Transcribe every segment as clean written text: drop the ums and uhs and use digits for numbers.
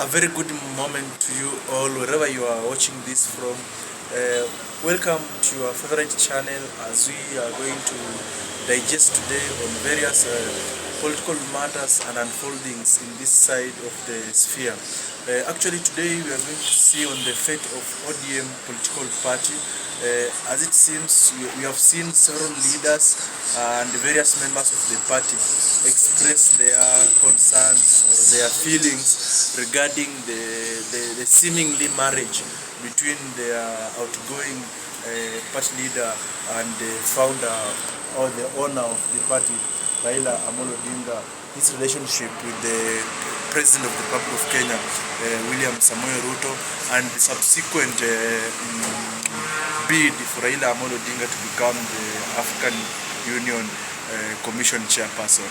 A very good moment to you all, wherever you are watching this from. Welcome to your favorite channel as we are going to digest today on various political matters and unfoldings in this side of the sphere. Actually, today we are going to see on the fate of ODM political party. As it seems, we have seen several leaders and various members of the party express their concerns or their feelings regarding the seemingly marriage between their outgoing party leader and the founder or the owner of the party, Raila Odinga, his relationship with the President of the Republic of Kenya, William Samoei Ruto, and the subsequent bid for Raila Odinga to become the African Union Commission chairperson.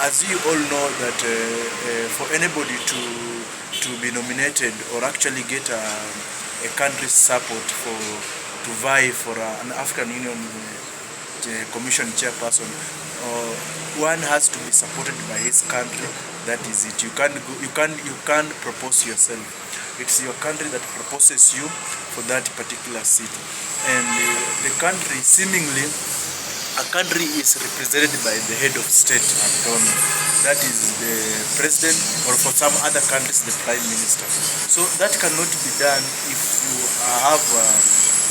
As you all know that for anybody to be nominated or actually get a country's support to vie for an African Union Commission chairperson, one has to be supported by his country. That is it. You can't propose yourself. It's your country that proposes you for that particular seat. And the country, seemingly, a country is represented by the head of state and government. That is the president, or for some other countries, the prime minister. So that cannot be done if you have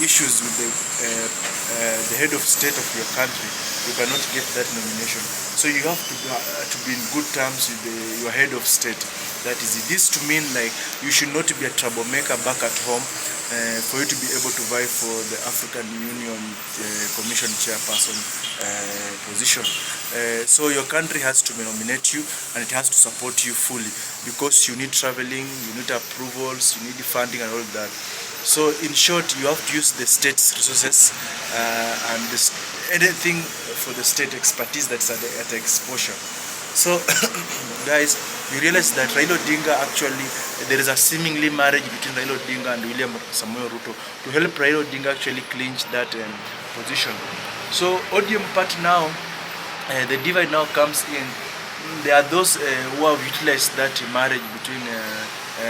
issues with the head of state of your country. You cannot get that nomination. So you have to be in good terms with your head of state. That is it. This to mean like you should not be a troublemaker back at home for you to be able to vie for the African Union Commission chairperson position. So your country has to nominate you, and it has to support you fully, because you need traveling, you need approvals, you need funding and all that. So in short, you have to use the state's resources and anything for the state expertise that's at the exposure. So guys, you realize that Raila Odinga, actually there is a seemingly marriage between Raila Odinga and William Samoei Ruto to help Raila Odinga actually clinch that position. So ODM party now, the divide now comes in. There are those who have utilized that marriage between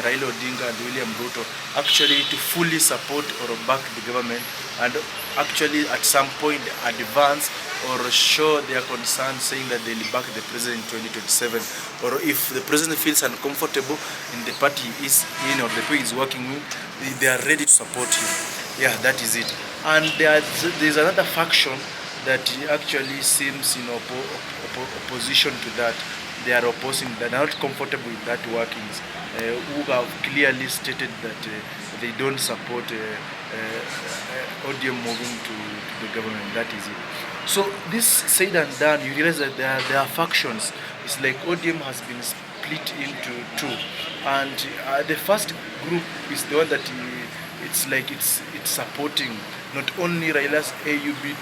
Raila Odinga and William Ruto actually to fully support or back the government, and actually at some point advance or show their concern, saying that they'll back the president in 2027, or if the president feels uncomfortable in the party is in or the way he's working with, they are ready to support him. Yeah, that is it. And there's another faction that actually seems in opposition to that. They are opposing, they are not comfortable with that workings, who have clearly stated that they don't support ODM moving to the government. That is it. So this said and done, you realize that there are factions. It's like ODM has been split into two, and the first group is the one that it's supporting not only Raila's AUB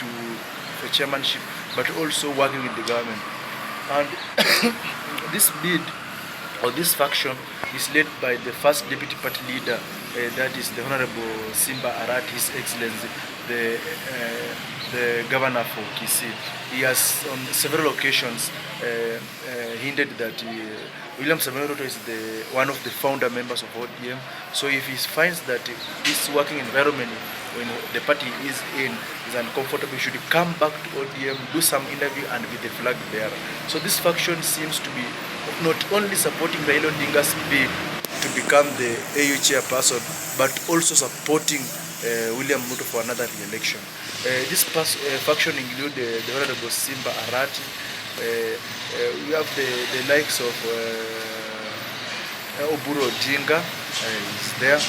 for chairmanship, but also working with the government. And this bid or this faction is led by the first deputy party leader, that is the Honorable Simba Arati, His Excellency, the governor for Kisii. He has on several occasions hinted that William Samoei Ruto is one of the founder members of ODM. So if he finds that this working environment when the party is uncomfortable, should come back to ODM, do some interview, and with the flag bearer. So this faction seems to be not only supporting Raila Odinga's bid to become the AU chairperson, but also supporting William Ruto for another re-election. This faction include the Honorable Simba Arati. We have the likes of Odinga is there,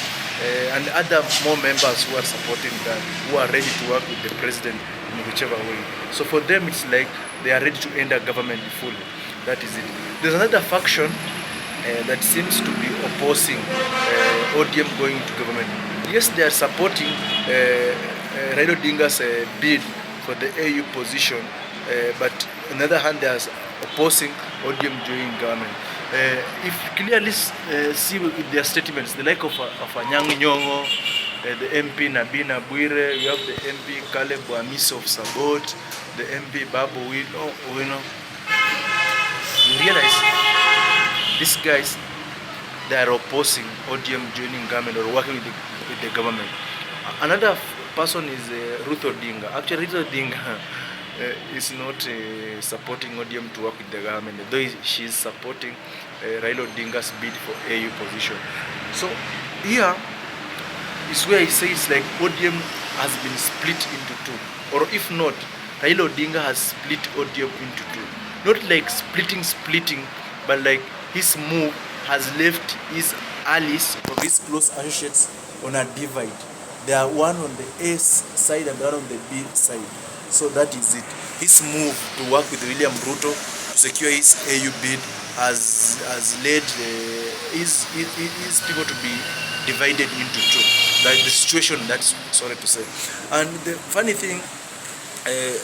and other more members who are supporting that, who are ready to work with the president in whichever way. So for them, it's like they are ready to enter government fully. That is it. There's another faction that seems to be opposing ODM going into government. Yes, they are supporting Raila Odinga's bid for the AU position, but on the other hand, they are opposing ODM joining government. If you clearly see with their statements, the like of Anyang' Nyong'o, the MP Nabina Bwire, we have the MP Caleb Wamiso of Sabot, the MP Babu Wino, you realize these guys, they are opposing ODM joining government or working with the government. Another person is Ruth Odinga. Actually, Ruth Odinga is not supporting ODM to work with the government, though she is supporting Raila Odinga's bid for AU position. So here is where he says like ODM has been split into two, or if not, Raila Odinga has split ODM into two. Not like splitting, but like his move has left his allies or his close associates on a divide. They are one on the A side and one on the B side. So that is it. His move to work with William Ruto to secure his AU bid has led his people to be divided into two. That the situation, that's sorry to say. And the funny thing,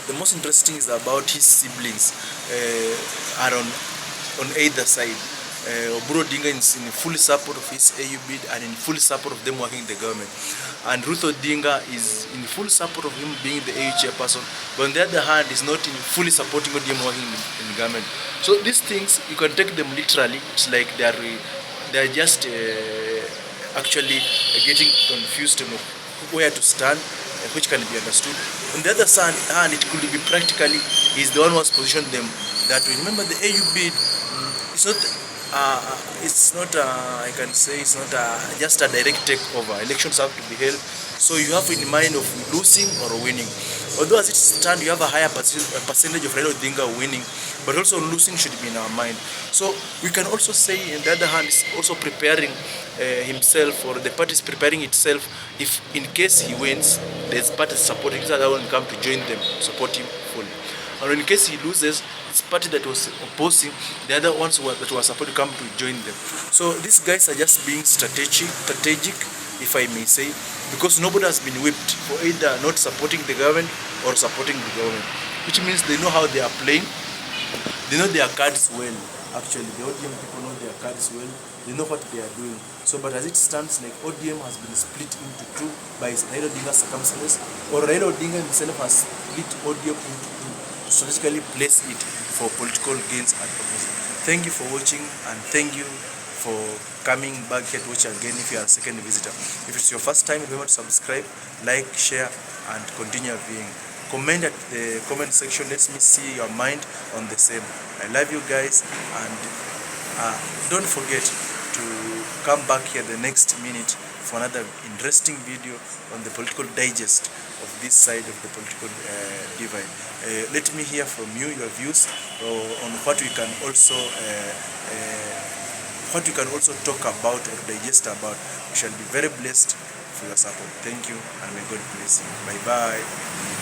the most interesting is about his siblings are on either side. Oburu Odinga is in full support of his AU bid and in full support of them working in the government. And Ruth Odinga is in full support of him being the AU chairperson, but on the other hand is not in fully supporting ODM working in government. So these things, you can take them literally. It's like they are just actually getting confused on where to stand, which can be understood. On the other hand, it could be practically, he's the one who has positioned them that way. Remember, the AU bid, it's not I can say it's not just a direct takeover. Elections have to be held, so you have in mind of losing or winning. Although as it stands, you have a higher percentage of Raila Odinga winning, but also losing should be in our mind. So we can also say, on the other hand, is also preparing himself, or the party is preparing itself. If in case he wins, there's party supporting, the other one come to join them, support him fully. And in case he loses, it's party that was opposing, the other ones that were supposed to come to join them. So these guys are just being strategic, if I may say, because nobody has been whipped for either not supporting the government or supporting the government, which means they know how they are playing. They know their cards well. Actually, the ODM people know their cards well. They know what they are doing. So, but as it stands, like ODM has been split into two by Raila Odinga's circumstances, or Raila Odinga himself has split ODM into two to strategically place it for political gains and purposes. Thank you for watching, and thank you for coming back here to watch again if you are a second visitor. If it's your first time, remember to subscribe, like, share, and continue viewing. Comment at the comment section. Let me see your mind on the same. I love you guys, and don't forget to come back here the next minute for another interesting video on the political digest of this side of the political divide. Let me hear from you your views on what we can also talk about or digest about. We shall be very blessed for your support. Thank you, and may God bless you. Bye bye.